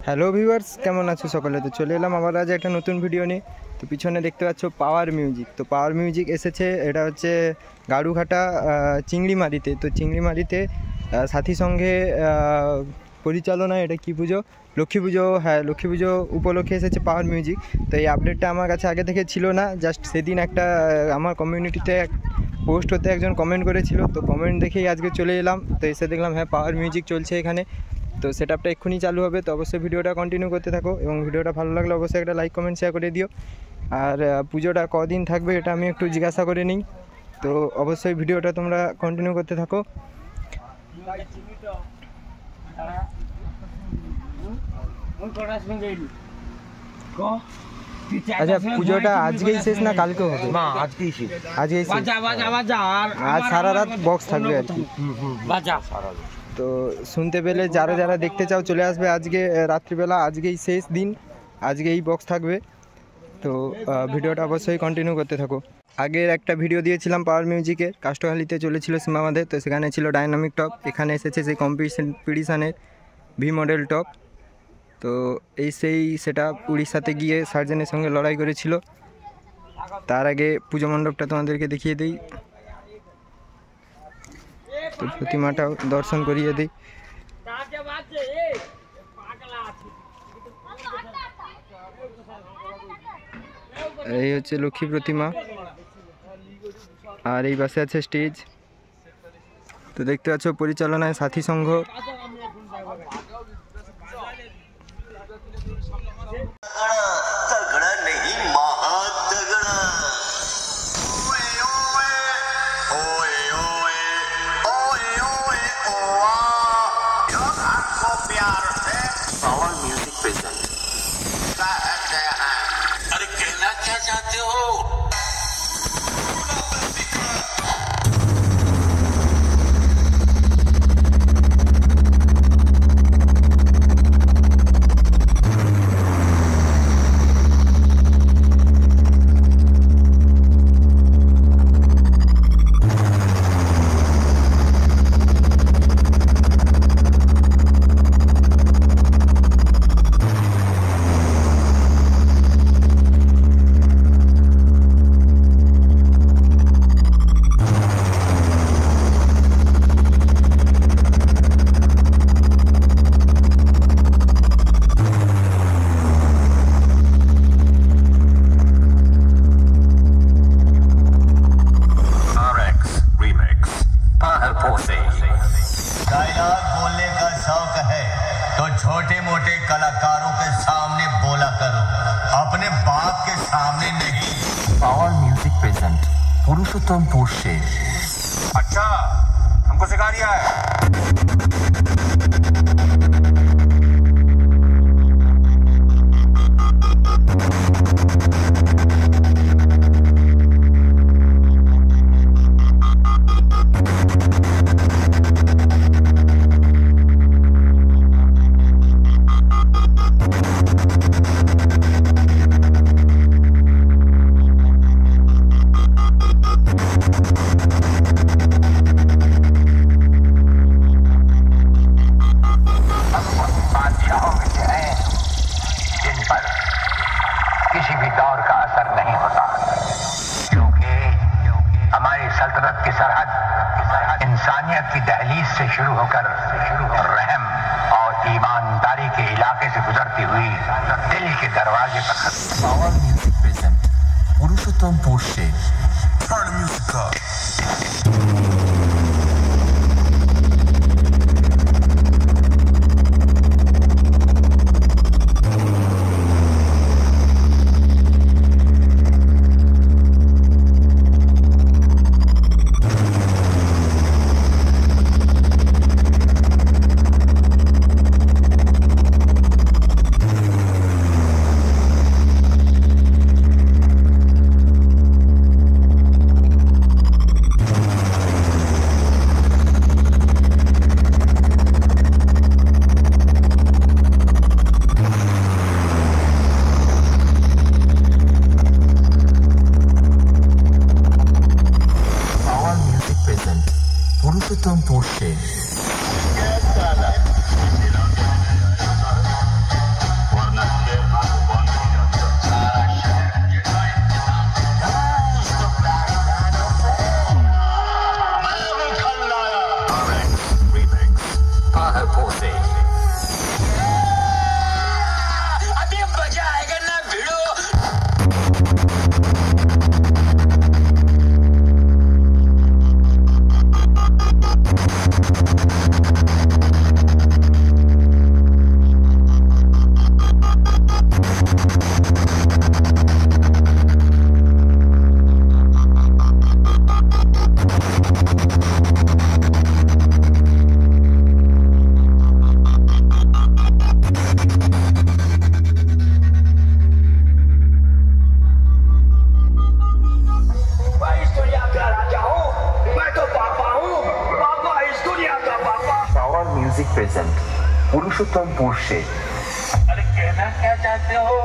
Hello viewers, কেমন আছো সকলে? তো চলে এলাম আবার আজ একটা নতুন ভিডিও নিয়ে। তো পিছনে দেখতে পাচ্ছ পাওয়ার মিউজিক। তো পাওয়ার মিউজিক এসেছে, এটা হচ্ছে গাড়ুঘাটা চিংড়িমারিতে। তো চিংড়িমারিতে সাথী সঙ্গে পরিচালনায় এটা কী পুজো, লক্ষ্মী পুজো, হ্যাঁ লক্ষ্মী পুজো উপলক্ষে এসেছে পাওয়ার মিউজিক। তো এই আপডেটটা আমার কাছে আগে থেকে ছিল না, জাস্ট সেদিন একটা আমার কমিউনিটিতে পোস্ট হতে একজন কমেন্ট করেছিল, তো কমেন্ট দেখেই আজকে চলে এলাম। তো এসে দেখলাম হ্যাঁ পাওয়ার মিউজিক চলছে এখানে। তো সেটআপটা এক্ষুনি চালু হবে, তো অবশ্যই ভিডিওটা কন্টিনিউ করতে থাকো এবং ভিডিওটা ভালো লাগলে অবশ্যই একটা লাইক কমেন্ট শেয়ার করে দিও। আর পুজোটা কদিন থাকবে এটা আমি একটু জিজ্ঞাসা করে নিই, তো অবশ্যই ভিডিওটা তোমরা কন্টিনিউ করতে থাকো। আচ্ছা, পুজোটা আজকেই শেষ না কালকেও হবে? আজকেই শেষ। আজকেই শেষ। আজ সারা রাত বক্স থাকবে আর কি। তো শুনতে পেলে যারা যারা দেখতে চাও চলে আসবে আজকে রাত্রিবেলা, আজকেই শেষ দিন, আজকেই বক্স থাকবে। তো ভিডিওটা অবশ্যই কন্টিনিউ করতে থাকো। আগের একটা ভিডিও দিয়েছিলাম পাওয়ার মিউজিকের, কাস্টহালিতে চলেছিল সীমামাদের, তো সেখানে ছিল ডাইনামিক টপ। এখানে এসেছে সেই কম্পিটিশনের ভি মডেল টপ। তো সেই সেটা উড়িষ্যাতে গিয়ে সার্জেনের সঙ্গে লড়াই করেছিল। তার আগে পুজো মণ্ডপটা তোমাদেরকে দেখিয়ে দিই, তো প্রতিমাটাও দর্শন করিয়ে দিই। এই হচ্ছে লক্ষ্মী প্রতিমা, আর এই পাশে আছে স্টেজ। তো দেখতে পাচ্ছ পরিচালনায় সাথী সংঘ। अरे कहना क्या चाहते हो? डायलॉग बोलने का शौक है तो छोटे मोटे कलाकारों के सामने बोला करो, अपने बाप के सामने नहीं। पावर म्यूजिक प्रेजेंट पुरुषोत्तमपुर से। अच्छा, हमको सिखा रिया है। किसी भी दौर का असर नहीं होता, क्योंकि हमारी सल्तनत की सरहद इंसानियत की दहलीज से शुरू होकर रहम और ईमानदारी के इलाके से गुजरती हुई दिल के दरवाजे पर। पावर म्यूजिक प्रेजेंट पुरुषोत्तमपुर से। पुरुषोत्तम पुरुष से। अरे कहना क्या चाहते हो?